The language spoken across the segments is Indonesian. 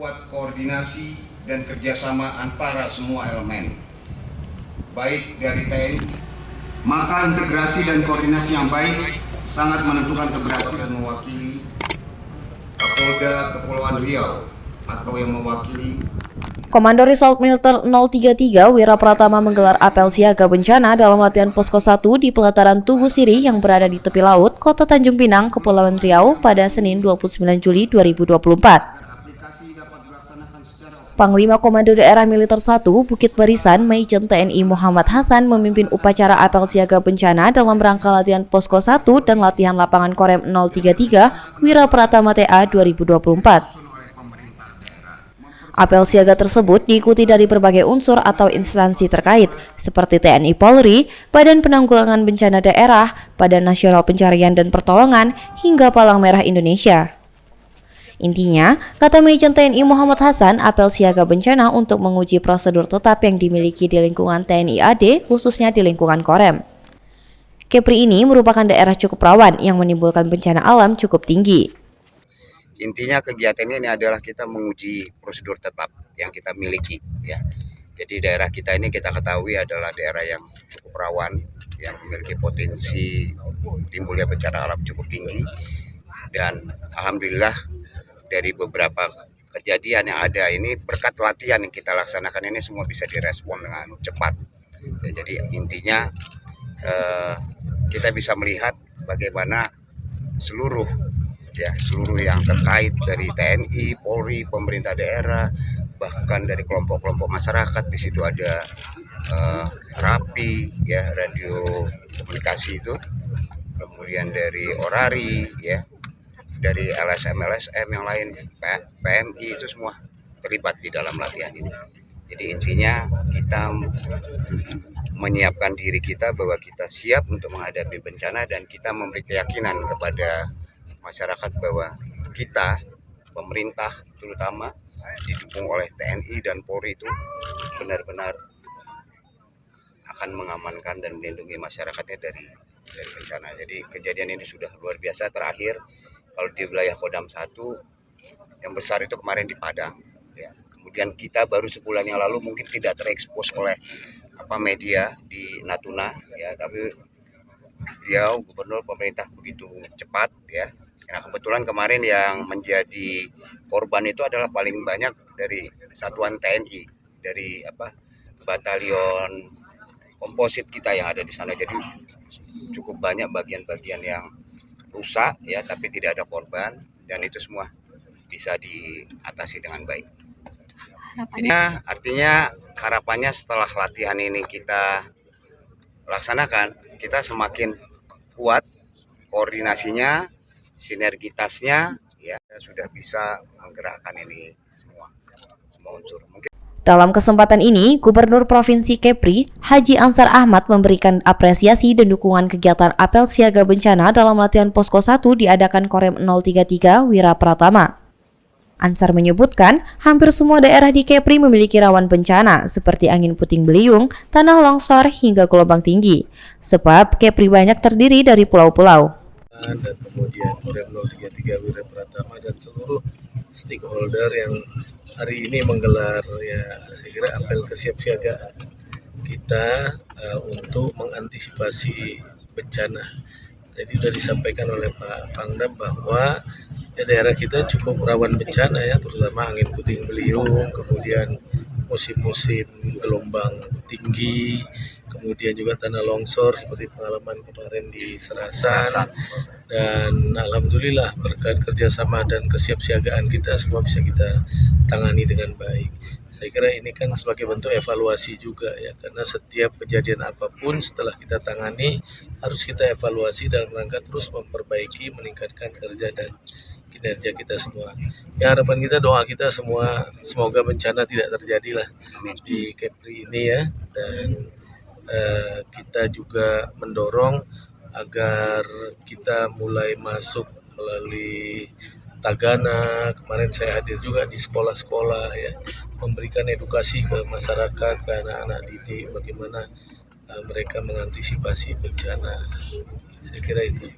memperkuat koordinasi dan kerjasama antara semua elemen, baik dari TNI. Maka integrasi dan koordinasi yang baik sangat menentukan keberhasilan mewakili Kapolda Kepulauan Riau atau yang mewakili Komando Resolve Militer 033 Wira Pratama menggelar apel siaga bencana dalam latihan Posko 1 di pelataran Tugu Sirih yang berada di tepi laut, Kota Tanjung Pinang, Kepulauan Riau pada Senin 29 Juli 2024. Panglima Komando Daerah Militer 1 Bukit Barisan Maijen TNI Muhammad Hasan memimpin upacara apel siaga bencana dalam rangka latihan Posko 1 dan latihan lapangan Korem 033 Wira Pratama TA 2024. Apel siaga tersebut diikuti dari berbagai unsur atau instansi terkait, seperti TNI Polri, Badan Penanggulangan Bencana Daerah, Badan Nasional Pencarian dan Pertolongan, hingga Palang Merah Indonesia. Intinya, kata Maijen TNI Muhammad Hasan, apel siaga bencana untuk menguji prosedur tetap yang dimiliki di lingkungan TNI AD, khususnya di lingkungan Korem. Kepri ini merupakan daerah cukup rawan yang menimbulkan bencana alam cukup tinggi. Intinya kegiatan ini adalah kita menguji prosedur tetap yang kita miliki, ya. Jadi daerah kita ini kita ketahui adalah daerah yang cukup rawan, yang memiliki potensi timbulnya bencana alam cukup tinggi. Dan alhamdulillah dari beberapa kejadian yang ada ini berkat latihan yang kita laksanakan ini semua bisa direspon dengan cepat. Ya, jadi intinya kita bisa melihat bagaimana seluruh yang terkait dari TNI, Polri, pemerintah daerah, bahkan dari kelompok-kelompok masyarakat. Di situ ada RAPI, ya, radio komunikasi itu, kemudian dari Orari, ya, dari LSM yang lain, PMI, itu semua terlibat di dalam latihan ini. Jadi intinya kita menyiapkan diri kita bahwa kita siap untuk menghadapi bencana dan kita memberi keyakinan kepada masyarakat bahwa kita, pemerintah terutama didukung oleh TNI dan Polri itu benar-benar akan mengamankan dan melindungi masyarakatnya dari bencana. Jadi kejadian ini sudah luar biasa. Terakhir kalau di wilayah Kodam 1 yang besar itu kemarin di Padang, ya. Kemudian kita baru sebulan yang lalu mungkin tidak terekspos oleh media di Natuna, ya, tapi beliau gubernur pemerintah begitu cepat, ya. Nah, kebetulan kemarin yang menjadi korban itu adalah paling banyak dari satuan TNI, dari batalion komposit kita yang ada di sana. Jadi cukup banyak bagian-bagian yang rusak, ya, tapi tidak ada korban dan itu semua bisa diatasi dengan baik. Jadi artinya harapannya setelah latihan ini kita laksanakan, kita semakin kuat koordinasinya, sinergitasnya, ya, sudah bisa menggerakkan ini semua unsur. Dalam kesempatan ini, Gubernur Provinsi Kepri, Haji Ansar Ahmad memberikan apresiasi dan dukungan kegiatan apel siaga bencana dalam latihan Posko 1 diadakan Korem 033 Wira Pratama. Ansar menyebutkan, hampir semua daerah di Kepri memiliki rawan bencana, seperti angin puting beliung, tanah longsor, hingga gelombang tinggi. Sebab Kepri banyak terdiri dari pulau-pulau. Dan kemudian Korem 033 Wira Pratama dan seluruh stakeholder yang hari ini menggelar, ya, saya kira apel kesiapsiagaan kita untuk mengantisipasi bencana. Tadi sudah disampaikan oleh Pak Pangdam bahwa ya, daerah kita cukup rawan bencana, ya, terutama angin puting beliung, kemudian musim-musim gelombang tinggi, kemudian juga tanah longsor seperti pengalaman kemarin di Serasan. Dan alhamdulillah berkat kerjasama dan kesiapsiagaan kita semua bisa kita tangani dengan baik. Saya kira ini kan sebagai bentuk evaluasi juga, ya, karena setiap kejadian apapun setelah kita tangani harus kita evaluasi dalam rangka terus memperbaiki, meningkatkan kerja dan kinerja kita semua. Ya, harapan kita, doa kita semua semoga bencana tidak terjadi lah di Kepri ini, ya, dan kita juga mendorong agar kita mulai masuk melalui Tagana. Kemarin saya hadir juga di sekolah-sekolah, ya, memberikan edukasi ke masyarakat, ke anak-anak didik bagaimana mereka mengantisipasi bencana. Saya kira itu.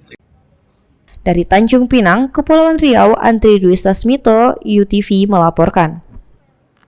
Dari Tanjung Pinang, Kepulauan Riau, Andri Dwi Sasmito, UTV melaporkan.